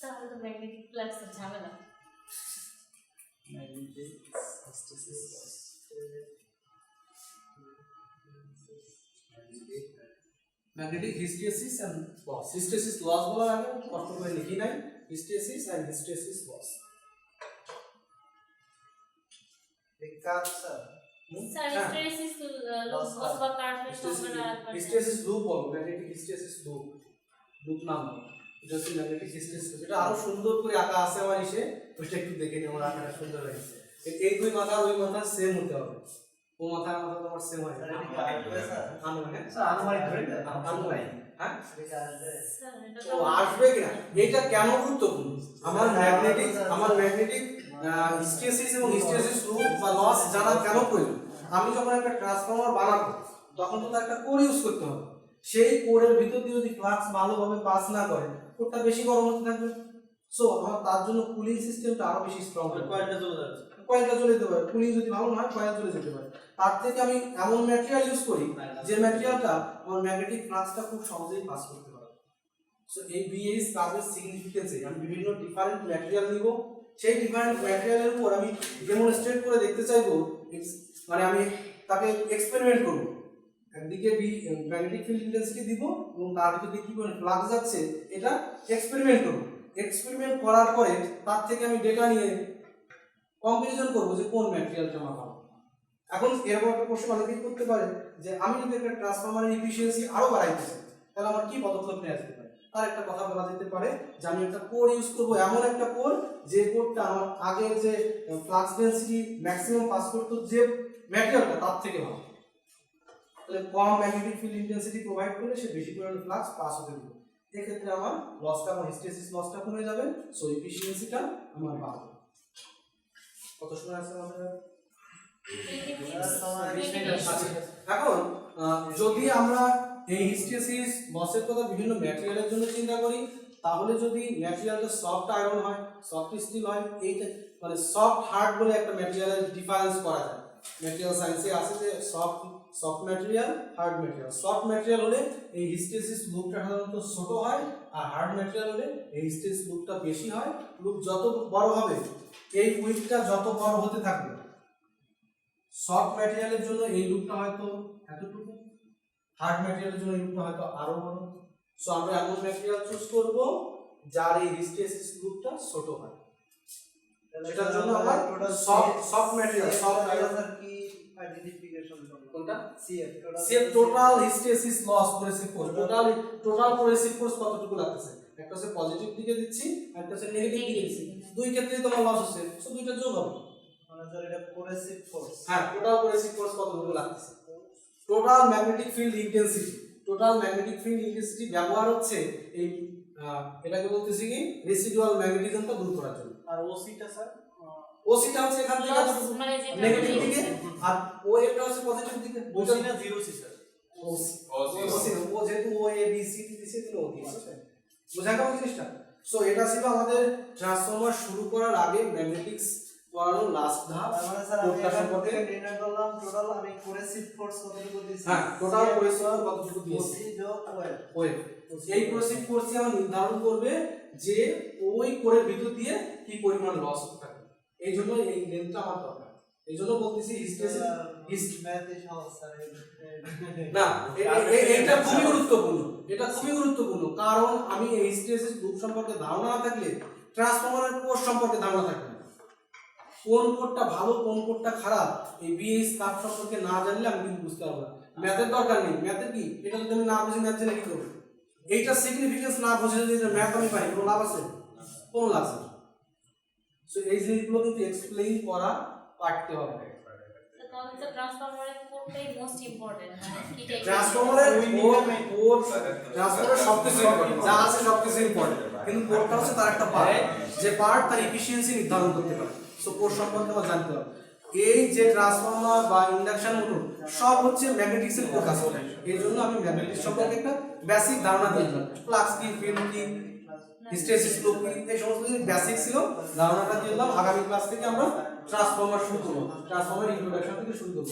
তাহলে তো ম্যাগনেটিক ফ্লাক্সের ঝামেলা। Magnetic hysteresis and loss. Hysteresis loss বলার আগে কষ্ট করে লিখি নাই, হিস্টেসিস এন্ড হিস্টেসিস লস। এই কাজ স্যার স্যার হ্যাঁ। হিস্টেরিসিস লস অথবা কার্টের সংজ্ঞাটা আরেকবার হিস্টেসিস লুপ বলো, ম্যাগনেটিক হিস্টেসিস লুপ, লুপ নাম বলো। এটা হচ্ছে ম্যাগনেটিক হিস্টেসিস। এটা আরো সুন্দর করে আঁকা আছে আমার ইসে, ওইটা একটু দেখে নিও, আমার আঁকাটা সুন্দর হয়েছে। এই দুই মাথা ওই মাথা সেম হতে হবে, ও মাথা মাথা তোমার সেম হয় স্যার না। এটা আসবে স্যার? আনুমানিক স্যার আনুমানিক ধরে দেন। আনুমানিক, হ্যাঁ এটা আসবে? স্যার এটা ও তো আসবে কিনা এটা কেন গুরুত্বপূর্ণ? আমার ম্যাগনেটিক হিস্টেসিস এবং হিস্টেসিস লুপ বা লস জানা কেন প্রয়োজন? আমি যখন একটা ট্রান্সফরমার বানাবো তখন তো তার একটা কোর ইউজ করতে হবে। সেই কোরের ভিতর দিয়ে যদি ফ্লাক্স ভালোভাবে পাস না করে, কোরটা বেশি গরম হতে থাকবে। সো আমার তার জন্য কুলিং সিস্টেমটা আরো বেশি স্ট্রং হবে। কয়েলটা চলে যাচ্ছে। কয়েলটা চলে যেতে পারে, কুলিং যদি ভালো না হয় কয়েল চলে যেতে পারে। তার থেকে আমি এমন ম্যাটেরিয়াল ইউজ করি যে ম্যাটেরিয়ালটা আমার ম্যাগনেটিক ফ্লাক্সটা খুব সহজেই পাস করতে পারে। সো এই বিএস কাজের সিগনিফিকেন্সে আমি বিভিন্ন ডিফারেন্ট ম্যাটেরিয়াল নিব, সেই ডিফারেন্ট ম্যাটেরিয়ালের উপর আমি ডেমনস্ট্রেট করে দেখতে চাইবো, মানে আমি তাকে এক্সপেরিমেন্ট করব। একদিকে ম্যাগনেটিক ফিল্ড ইন্টেন্সিটি দিব এবং তার ভিতরে কি করে ফ্লাক্স যাচ্ছে এটা এক্সপেরিমেন্ট করব। এক্সপেরিমেন্ট করার পরে তার থেকে আমি ডেটা নিয়ে কম্পারিজন করব যে কোন ম্যাটেরিয়ালটা আমার ভালো। এখন এরকম একটা প্রশ্ন অনেকেই করতে পারে যে আমি যদি একটা ট্রান্সফরমারের এফিসিয়েন্সি আরো বাড়াইতে চাই তাহলে আমার কি পদক্ষেপ নেওয়া যেতে পারে? তার একটা কথা বলা যেতে পারে যে আমি একটা কোর ইউজ করব, এমন একটা কোর যে কোরটা আমার আগের যে ফ্লাক্স ডেনসিটি ম্যাক্সিমাম পাস করতো যে ম্যাটেরিয়ালটা তার থেকে ভালো। তাহলে কম ম্যাগনেটিক ফিল্ড ইন্টেন্সিটি প্রোভাইড করলে সে বেশি পরিমাণে ফ্লাক্স পাস হতে দেবে। এক্ষেত্রে আমার লসটা, আমার হিস্টেসিস লসটা কমে যাবে, সো এফিসিয়েন্সিটা আমার বাড়বে। কত সময় আছে আমাদের? আচ্ছা, এখন যদি আমরা এই হিস্টেসিস লসের কথা বিভিন্ন ম্যাটেরিয়ালের জন্য চিন্তা করি, তাহলে যদি ম্যাটেরিয়ালটা সফট আয়রন হয়, সফট স্টিল হয়, এইটা মানে সফট হার্ড বলে একটা ম্যাটেরিয়ালের ডিফারেন্স করা যায়। ম্যাটেরিয়াল সায়েন্সে আছে যে soft material, hard material. Soft material হলে এই হিস্টেসিস লুপটা সাধারণত ছোট হয়, আর হার্ড ম্যাটেরিয়াল হলে এই হিস্টেসিস লুপটা বেশি হয়। লুপ যত বড় হবে এই উইডথটা যত বড় হতে থাকবে। সফট ম্যাটেরিয়ালের জন্য এই লুপটা হয়তো এতটুকু, হার্ড ম্যাটেরিয়ালের জন্য এই লুপটা হয়তো আরো বড়। সো আমরা এমন ম্যাটেরিয়াল চুজ করব যার এই হিস্টেসিস লুপটা ছোট হয়। এটার জন্য আমরা সফট ম্যাটেরিয়াল, সফট আয়রন কি আইডেন্টিফিকেশন করব? কোনটা? CF total hysteresis loss coercive force, total coercive force কতটুকু লাগতেছে? একটা হচ্ছে পজিটিভ দিকে দিচ্ছি আর একটা হচ্ছে নেগেটিভ দিকে দিচ্ছি, দুই ক্ষেত্রেই তোমার লস হচ্ছে, সো দুইটা যোগ হবে। মানে স্যার এটা কোরেসিভ ফোর্স। হ্যাঁ, টোটাল কোরেসিভ ফোর্স কতটুকু লাগতেছে? Total magnetic field intensity, total magnetic field intensity ব্যবহার হচ্ছে এই এটাকে বলতেছি কি রেসিডুয়াল ম্যাগনেটিজমটা দূর করার জন্য। আর ওসিটা স্যার? ওসিটা হচ্ছে এখান থেকে লস এতটুকু মানে যেটা নেগেটিভ দিকে, আর ও এটা হচ্ছে পজিটিভ দিকে। ওসি না জিরো সি স্যার? ওসি ও যেহেতু ও এ বি সি দিছে দিলে ও দিছে, বুঝা গেল জিনিসটা? সো এটা ছিল আমাদের ট্রান্সফরমার শুরু করার আগে ম্যাগনেটিক্স পড়ানোর লাস্ট ধাপ। তার মানে স্যার আমি কোডটা এখান সম্পর্কে থেকে নির্ণয় করলাম টোটাল আমি কোরেসিভ ফোর্স কতটুকু দিয়েছি? হ্যাঁ, টোটাল কোরেসিভ কতটুকু দিয়েছি? ওসি যোগ ওয়েভ। ওয়েভ। এই কোরেসিভ ফোর্সই আমরা নির্ধারণ করবে যে ওই কোরের ভিতর দিয়ে কি পরিমাণ লস হতে থাকে। এই জন্য এই লেন্থটা আমার দরকার। এই জন্য বলতেছি হিস্টেসিস ম্যাথে সহজ স্যার। না, এটা খুবই গুরুত্বপূর্ণ, এটা খুবই গুরুত্বপূর্ণ, কারণ আমি এই হিস্টেসিস লুপ সম্পর্কে ধারণা না থাকলে ট্রান্সফরমারের কোড সম্পর্কে ধারণা থাকবে না। কোন কোডটা ভালো কোন কোডটা খারাপ এই বিএস কাপ সম্পর্কে না জানলে আমি কিন্তু বুঝতে পারবো না। ম্যাথের দরকার নেই, ম্যাথের কি এটা যদি আমি না বুঝি ম্যাথ জেনে কি করব? এইটা সিগনিফিকেন্স না বুঝে যদি ম্যাথ আমি পাই কোনো লাভ আছে? কোনো লাভ নেই। সো এই জিনিসগুলো কিন্তু এক্সপ্লেইন করা পারতে হবে। তাহলে তো ট্রান্সফরমারের কোডটাই মোস্ট ইম্পর্টেন্ট, মানে কি টাইপের ট্রান্সফরমারের কোড ট্রান্সফরমারের সবকিছু ইম্পর্টেন্ট, যা আছে সবকিছু ইম্পর্টেন্ট, কিন্তু কোডটা হচ্ছে তার একটা পার্ট, যে পার্ট তার এফিসিয়েন্সি নির্ধারণ করতে পারে। সো কোড সম্পর্কে আমার জানতে হবে। এই যে ট্রান্সফরমার বা ইন্ডাকশন মোটর সব হচ্ছে ম্যাগনেটিক্সের ফোকাস করে। এই জন্য আমি ম্যাগনেটিক্স সম্পর্কে একটা বেসিক ধারণা দিয়েছিলাম, ফ্লাক্স কি, ফিল্ড কি, হিস্টেসিস লুপ কি, এই সমস্ত কিছু বেসিক ছিল, ধারণাটা দিলাম। আগামী ক্লাস থেকে আমরা ট্রান্সফরমার শুরু করব, ট্রান্সফরমার ইন্ট্রোডাকশন থেকে শুরু করব।